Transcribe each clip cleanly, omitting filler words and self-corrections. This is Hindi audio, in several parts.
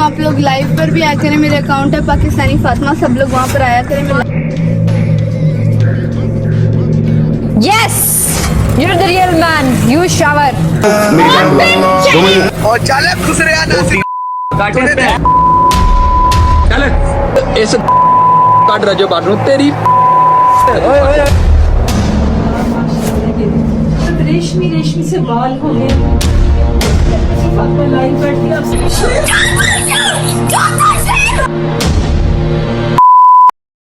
आप लोग लाइव पर भी आया करें, मेरे अकाउंट है पाकिस्तानी फातिमा, सब लोग वहाँ पर आया करें। Yes, you're the real man. You shower. और चले खुश रहा इस काट रजो बाटू तेरी रेशमी रेशमी से बाल हो गए। लाइव बैठी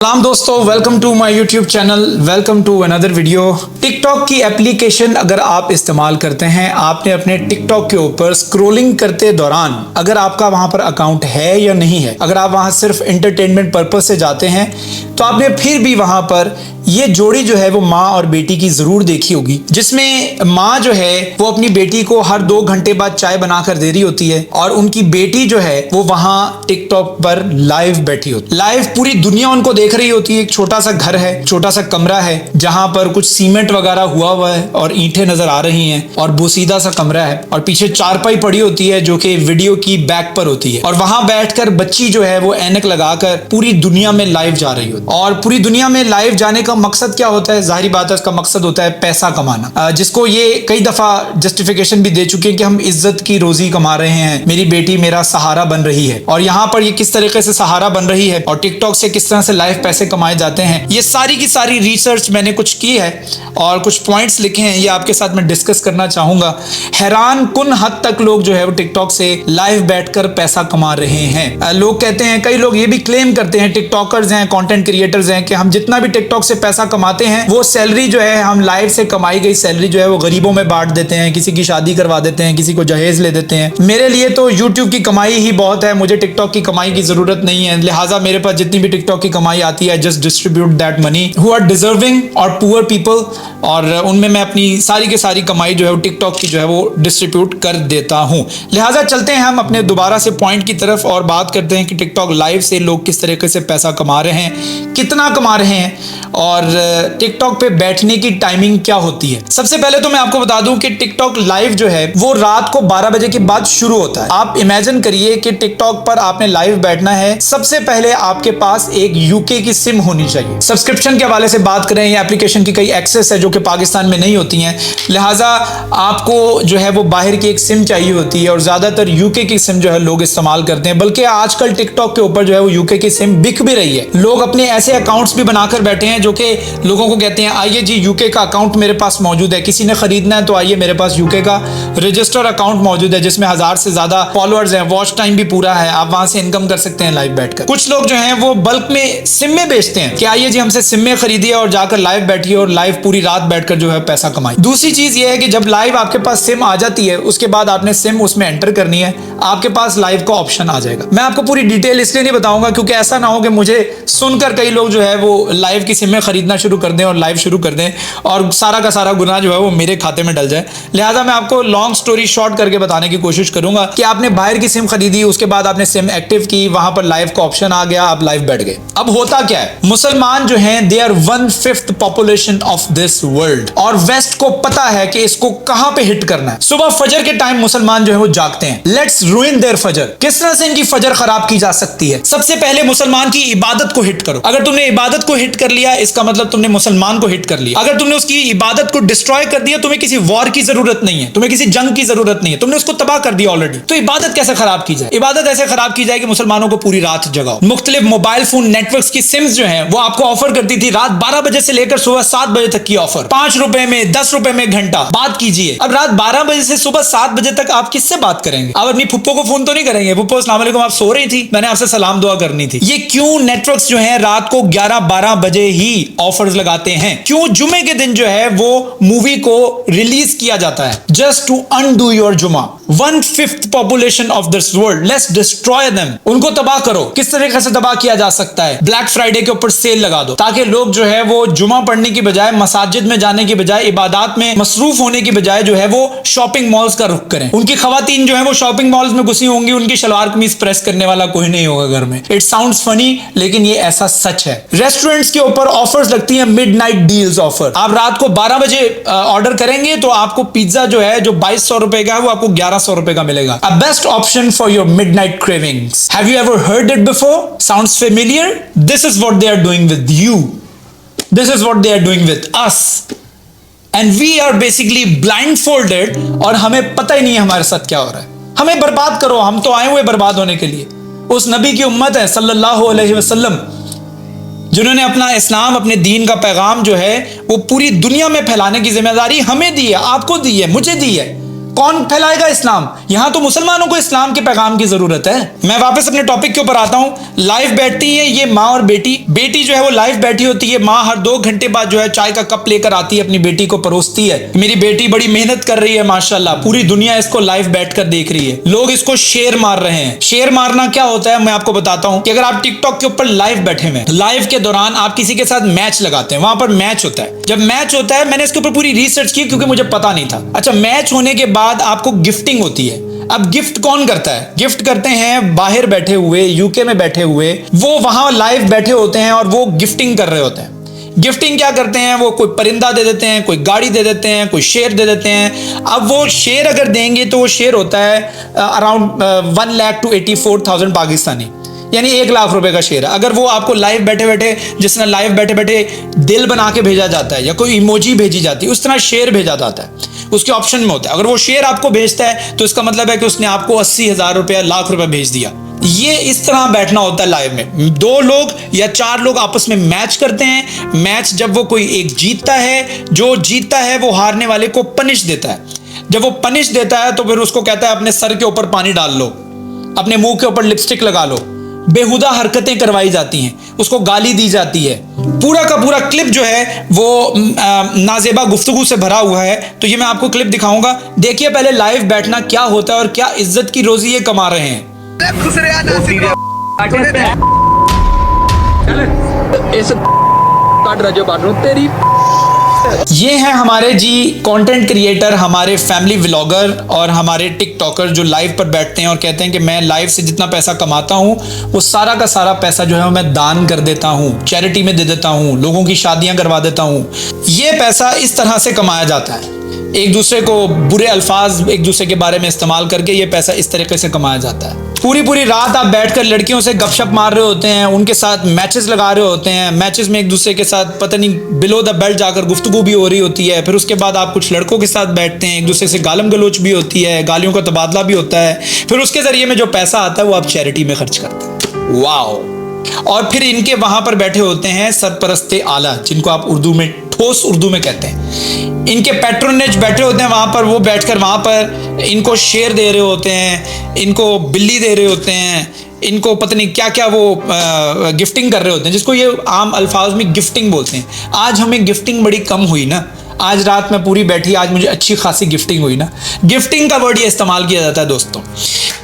सलाम दोस्तों, welcome to my YouTube channel, welcome to another video. TikTok की एप्लीकेशन अगर आप इस्तेमाल करते हैं, आपने अपने टिकटॉक के ऊपर स्क्रॉलिंग करते दौरान अगर आपका वहां पर अकाउंट है या नहीं है, अगर आप वहां सिर्फ एंटरटेनमेंट पर्पस से जाते हैं तो आपने फिर भी वहां पर ये जोड़ी जो है वो माँ और बेटी की जरूर देखी होगी, जिसमें माँ जो है वो अपनी बेटी को हर 2 घंटे बाद चाय बनाकर दे रही होती है और उनकी बेटी जो है वो वहां टिकटॉक पर लाइव बैठी होती है। लाइव पूरी दुनिया उनको देख रही होती है। एक छोटा सा घर है, छोटा सा कमरा है जहां पर कुछ सीमेंट वगैरह हुआ है और ईंटें नजर आ रही हैं और बोसीदा सा कमरा है और पीछे चारपाई पड़ी होती है जो कि वीडियो की बैक पर होती है और वहां बैठकर बच्ची जो है वो ऐनक लगाकर पूरी दुनिया में लाइव जा रही होती है। और पूरी दुनिया में लाइव जाने का मकसद क्या होता है? जाहिर बात है उसका मकसद होता है पैसा कमाना, जिसको ये कई दफा जस्टिफिकेशन भी दे चुके हैं कि हम इज्जत की रोजी कमा रहे हैं, मेरी बेटी मेरा सहारा बन रही है। और यहाँ पर ये किस तरीके से सहारा बन रही है और टिकटॉक से किस तरह से लाइव पैसे कमाए जाते हैं, ये सारी की सारी रिसर्च मैंने कुछ की है और कुछ पॉइंट्स लिखे हैं, ये आपके साथ मैं डिस्कस करना चाहूंगा। हैरान कुन हद तक लोग जो है वो टिकटॉक से लाइव बैठकर पैसा कमा रहे हैं। लोग कहते हैं, कई लोग ये भी क्लेम करते हैं, टिकटॉकर्स हैं, कंटेंट क्रिएटर्स हैं, कि हम जितना भी टिकटॉक से पैसा कमाते हैं वो सैलरी जो है हम लाइव से कमाई गई सैलरी जो है वो गरीबों में बांट देते हैं, किसी की शादी करवा देते हैं, किसी को जहेज ले देते हैं। मेरे लिए तो यूट्यूब की कमाई ही बहुत है, मुझे टिकटॉक की कमाई की जरूरत नहीं है। लिहाजा मेरे पास जितनी भी टिकटॉक की कमाई आती है, just distribute that money who are deserving और पुअर पीपल, और उनमें मैं अपनी सारी की सारी कमाई जो है वो टिकटॉक की जो है वो डिस्ट्रीब्यूट कर देता हूं। लिहाजा चलते हैं हम अपने दोबारा से पॉइंट की तरफ और बात करते हैं कि टिकटॉक लाइव से लोग किस तरीके से पैसा कमा रहे हैं, कितना कमा रहे हैं और टिकटॉक पे बैठने की टाइमिंग क्या होती है। सबसे पहले तो मैं आपको बता दूं कि टिकटॉक लाइव जो है वो रात को 12 बजे के बाद शुरू होता है। आप इमेजिन करिए कि टिकटॉक पर आपने लाइव बैठना है, सबसे पहले आपके पास एक यूके की सिम होनी चाहिए। सब्सक्रिप्शन के हवाले से बात करें, ये एप्लीकेशन की कई एक्सेस है जो कि पाकिस्तान में नहीं होती हैं, लिहाजा आपको जो है वो बाहर की एक सिम चाहिए होती है और ज्यादातर यूके की सिम जो है लोग इस्तेमाल करते हैं। बल्कि आजकल टिकटॉक के ऊपर जो है वो यूके की सिम बिक भी रही है। लोग अपने ऐसे अकाउंट्स भी बनाकर बैठे हैं जो कि लोगों को कहते हैं, आइए जी यूके का अकाउंट मेरे पास मौजूद है, किसी ने खरीदना है तो आइए मेरे पास यूके का रजिस्टर अकाउंट मौजूद है जिसमें 1000 से ज्यादा फॉलोअर्स हैं, वॉच टाइम भी पूरा है, आप वहां से इनकम कर सकते हैं लाइव बैठकर। कुछ लोग जो हैं वो बल्क में सिम बेचते हैं कि आइए जी हमसे सिम खरीदिए और जाकर लाइव बैठिए और लाइव पूरी रात बैठकर जो है पैसा कमाइए। दूसरी चीज ये है कि जब लाइव आपके पास सिम आ जाती है उसके बाद आपने सिम उसमें एंटर करनी है, आपके पास लाइव का ऑप्शन आ जाएगा। मैं आपको पूरी डिटेल इसलिए नहीं बताऊंगा क्योंकि ऐसा ना हो कि मुझे सुनकर कई लोग जो है वो लाइव की सिम खरीदना शुरू कर दें और लाइव शुरू कर दें और सारा का सारा गुनाह जो है वो मेरे खाते में डल जाए। लिहाजा मैं आपको लॉन्ग स्टोरी शॉर्ट करके बताने की कोशिश करूंगा कि आपने बाहर की सिम खरीदी, उसके बाद आपने सिम एक्टिव की, वहां पर लाइव का ऑप्शन आ गया, आप लाइव बैठ गए। अब होता क्या है, मुसलमान जो हैं they are 1/5 population of this world और वेस्ट को पता है कि इसको कहां पे हिट करना है। सुबह फजर के टाइम मुसलमान जो है वो जागते हैं। लेट्स रूइन देयर फजर। किस तरह से इनकी फजर खराब की जा सकती है? सबसे पहले मुसलमान की इबादत को हिट करो। अगर तुमने इबादत को हिट कर लिया इसका मतलब तुमने मुसलमान को हिट कर लिया। अगर तुमने उसकी इबादत को डिस्ट्रॉय कर दिया, तुम्हें किसी वॉर की जरूरत नहीं है, तुम्हें किसी जंग की जरूरत नहीं है, तुमने उसको तबाह कर दिया ऑलरेडी। तो इबादत कैसे खराब की जाए? इबादत ऐसे खराब की जाए कि मुसलमानों को पूरी रात जगाओ। मुख्तलिफ मोबाइल फोन नेटवर्क्स की सिम्स जो है वो आपको ऑफर करती थी रात 12 बजे से लेकर सुबह 7 बजे तक की ऑफर, 5 रुपए में 10 रुपए में घंटा। बात कीजिए, अब रात 12 बजे से सुबह 7 बजे तक आप किससे बात करेंगे? आप अपनी फुप्पो को फोन तो नहीं करेंगे, फुप्पो अस्सलाम वालेकुम आप सो रही थी, मैंने आपसे सलाम दुआ करनी थी। ये क्यों नेटवर्क्स जो है रात को 11-12 बजे ही ऑफर्स लगाते हैं? क्यों जुमे के दिन जो है वो मूवी को रिलीज किया जाता है जस्ट टू अनडू योर जुमा। 1/5 population of this world, let's destroy them. उनको तबाह करो। किस तरीके से तबाह किया जा सकता है? ब्लैक फ्राइडे के ऊपर सेल लगा दो ताकि लोग जो है वो जुमा पढ़ने की बजाय, मसाजिद में जाने की बजाय, इबादत में मसरूफ होने की बजाय जो है वो शॉपिंग मॉल्स का रुख करें। उनकी खवातीन जो है वो शॉपिंग मॉल्स में घुसी होंगी, उनकी शलवार कमीज प्रेस करने वाला कोई नहीं होगा घर में। इट साउंड्स फनी लेकिन ये ऐसा सच है। रेस्टोरेंट्स के ऊपर ऑफर्स लगती हैं, मिडनाइट डील्स ऑफर। आप रात को 12 बजे ऑर्डर करेंगे तो आपको पिज्जा जो है जो 2200 रुपए का है वो आपको 1200 रुपए का मिलेगा। A best option for your midnight cravings. Have you ever heard it before? Sounds familiar? This is what they are doing with you, this is what they are doing with us, and we are basically blindfolded, और हमें पता ही नहीं है हमारे साथ क्या हो रहा है। हमें बर्बाद करो, हम तो आए हुए बर्बाद होने के लिए। उस नबी की उम्मत है सल्लल्लाहु अलैहि वसल्लम, जिन्होंने अपना इस्लाम, अपने दीन का पैगाम जो है वो पूरी दुनिया में फैलाने की जिम्मेदारी हमें दी है, आपको दी है, मुझे दी है। कौन फैलाएगा इस्लाम? यहां तो मुसलमानों को इस्लाम के पैगाम की जरूरत है। मैं वापस अपने टॉपिक के ऊपर आता हूं। लाइव बैठती है ये माँ और बेटी, बेटी जो है वो लाइव बैठी होती है, माँ हर 2 घंटे बाद जो है चाय का कप लेकर आती है, अपनी बेटी को परोसती है। मेरी बेटी बड़ी मेहनत कर रही है माशाल्लाह, पूरी दुनिया इसको लाइव बैठकर देख रही है, लोग इसको शेयर मार रहे हैं। शेयर मारना क्या होता है मैं आपको बताता हूं कि अगर आप टिकटॉक के ऊपर लाइव बैठे हुए, लाइव के दौरान आप किसी के साथ मैच लगाते हैं, वहां पर मैच होता है। जब मैच होता है, मैंने इसके ऊपर पूरी रिसर्च की क्योंकि मुझे पता नहीं था। अच्छा, मैच होने के बाद आपको गिफ्टिंग होती है। अब गिफ्ट कौन करता है? गिफ्ट करते हैं बाहर बैठे हुए, यूके में बैठे हुए, वो वहां लाइव बैठे होते हैं और वो गिफ्टिंग कर रहे होते हैं। गिफ्टिंग क्या करते हैं? वो कोई परिंदा दे देते हैं, कोई गाड़ी दे देते हैं, कोई शेर दे देते हैं। अब वो शेर अगर देंगे तो वो शेर होता है अराउंड 1,84,000 पाकिस्तानी, यानी 1 लाख रुपए का शेर है। अगर वो आपको लाइव बैठे बैठे, जिस तरह लाइव बैठे बैठे दिल बना के भेजा जाता है या कोई इमोजी भेजी जाती है, उस तरह शेर भेजा जाता है, उसके ऑप्शन में होता है। अगर वो शेर आपको भेजता है तो इसका मतलब है कि उसने आपको 80,000 रुपया, लाख रुपया भेज दिया। ये इस तरह बैठना होता है लाइव में। 2 लोग या 4 लोग आपस में मैच करते हैं। मैच जब वो कोई एक जीतता है, जो जीतता है वो हारने वाले को पनिश देता है। जब वो पनिश देता है तो फिर उसको कहता है अपने सर के ऊपर पानी डाल लो, अपने मुंह के ऊपर लिपस्टिक लगा लो, बेहुदा हरकतें करवाई जाती हैं, उसको गाली दी जाती है। पूरा का पूरा क्लिप जो है वो नाजेबा गुफ्तगू से भरा हुआ है। तो ये मैं आपको क्लिप दिखाऊंगा, देखिए पहले लाइव बैठना क्या होता है और क्या इज्जत की रोजी ये कमा रहे हैं। इस काट रजो बाटू तेरी। ये हैं हमारे जी कंटेंट क्रिएटर, हमारे फैमिली व्लॉगर और हमारे टिकटॉकर जो लाइव पर बैठते हैं और कहते हैं कि मैं लाइव से जितना पैसा कमाता हूं वो सारा का सारा पैसा जो है वो मैं दान कर देता हूं, चैरिटी में दे देता हूं, लोगों की शादियां करवा देता हूं। ये पैसा इस तरह से कमाया जाता है, एक दूसरे को बुरे अल्फाज एक दूसरे के बारे में इस्तेमाल करके ये पैसा इस तरीके से कमाया जाता है। पूरी पूरी रात आप बैठकर लड़कियों से गपशप मार रहे होते हैं, उनके साथ मैचेस लगा रहे होते हैं, मैचेस में एक दूसरे के साथ पता नहीं बिलो द बेल्ट जाकर गुफ्तगू भी हो रही होती है। फिर उसके बाद आप कुछ लड़कों के साथ बैठते हैं, एक दूसरे से गालम गलोच भी होती है, गालियों का तबादला भी होता है। फिर उसके जरिए में जो पैसा आता है वो आप चैरिटी में खर्च करते हैं। वाओ। और फिर इनके वहां पर बैठे होते हैं सरपरस्ते आला, जिनको आप उर्दू में ठोस उर्दू में कहते हैं। इनके पैट्रोनेज बैठे होते हैं वहां पर, वो बैठकर वहां पर इनको शेर दे रहे होते हैं, इनको बिल्ली दे रहे होते हैं, इनको पता नहीं क्या क्या वो गिफ्टिंग कर रहे होते हैं, जिसको ये आम अल्फाज में गिफ्टिंग बोलते हैं। आज हमें गिफ्टिंग बड़ी कम हुई ना, आज रात में पूरी बैठी, आज मुझे अच्छी खासी गिफ्टिंग हुई ना। गिफ्टिंग का वर्ड ये इस्तेमाल किया जाता है दोस्तों।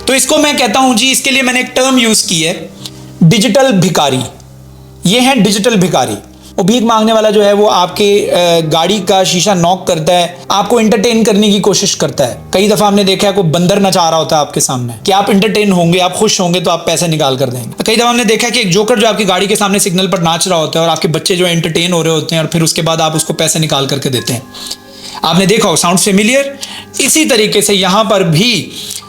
तो इसको मैं कहता हूं जी, इसके लिए मैंने एक टर्म यूज की है, डिजिटल भिखारी। ये है डिजिटल भिखारी। वो भीख मांगने वाला जो है वो आपके गाड़ी का शीशा नॉक करता है, आपको एंटरटेन करने की कोशिश करता है। कई दफा हमने देखा है कोई बंदर नचा रहा होता है आपके सामने कि आप एंटरटेन होंगे, आप खुश होंगे तो आप पैसे निकाल कर देंगे। कई दफा हमने देखा कि एक जोकर जो आपकी गाड़ी के सामने सिग्नल पर नाच रहा होता है और आपके बच्चे जो एंटरटेन हो रहे होते हैं और फिर उसके बाद आप उसको पैसे निकाल करके देते हैं। आपने देखा हो, साउंड फेमिलियर? इसी तरीके से यहाँ पर भी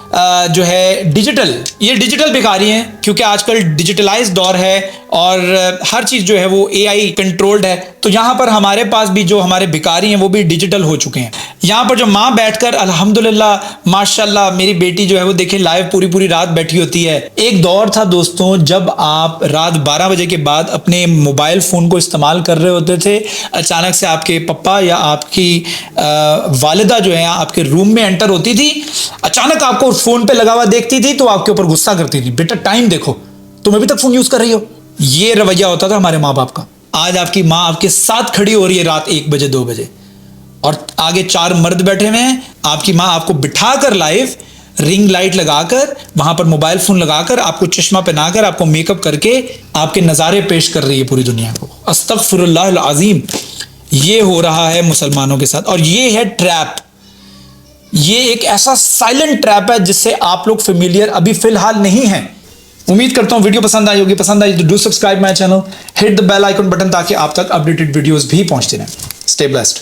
जो है डिजिटल, ये डिजिटल भिखारी हैं क्योंकि आजकल डिजिटलाइज दौर है और हर चीज़ जो है वो एआई कंट्रोल्ड है। तो यहाँ पर हमारे पास भी जो हमारे भिखारी हैं वो भी डिजिटल हो चुके हैं। यहाँ पर जो माँ बैठकर अल्हम्दुलिल्लाह माशाल्लाह मेरी बेटी जो है वो देखिए लाइव पूरी पूरी रात बैठी होती है। एक दौर था दोस्तों जब आप रात 12 बजे के बाद अपने मोबाइल फ़ोन को इस्तेमाल कर रहे होते थे, अचानक से आपके पप्पा या आपकी वालिदा जो है आपके रूम में एंटर होती थी, अचानक आपको फ़ोन पे लगा हुआ देखती थी तो आपके ऊपर गुस्सा करती थी, बेटा टाइम देखो, तुम अभी तक फ़ोन यूज़ कर रही हो। ये रवैया होता था हमारे माँ बाप का। आज आपकी माँ आपके साथ खड़ी हो रही है रात 1 बजे 2 बजे और आगे 4 मर्द बैठे हुए हैं। आपकी माँ आपको बिठाकर लाइव रिंग लाइट लगाकर वहां पर मोबाइल फोन लगाकर आपको चश्मा पहनाकर आपको मेकअप करके आपके नज़ारे पेश कर रही है पूरी दुनिया को। अस्तगफिरुल्लाह अल अज़ीम। ये हो रहा है मुसलमानों के साथ और ये है ट्रैप। ये एक ऐसा साइलेंट ट्रैप है जिससे आप लोग फेमिलियर अभी फिलहाल नहीं हैं। उम्मीद करता हूं वीडियो पसंद आई होगी। पसंद आई तो do subscribe my channel, hit the bell icon button ताकि आप तक अपडेटेड वीडियोस भी पहुंचते रहें। Stay blessed.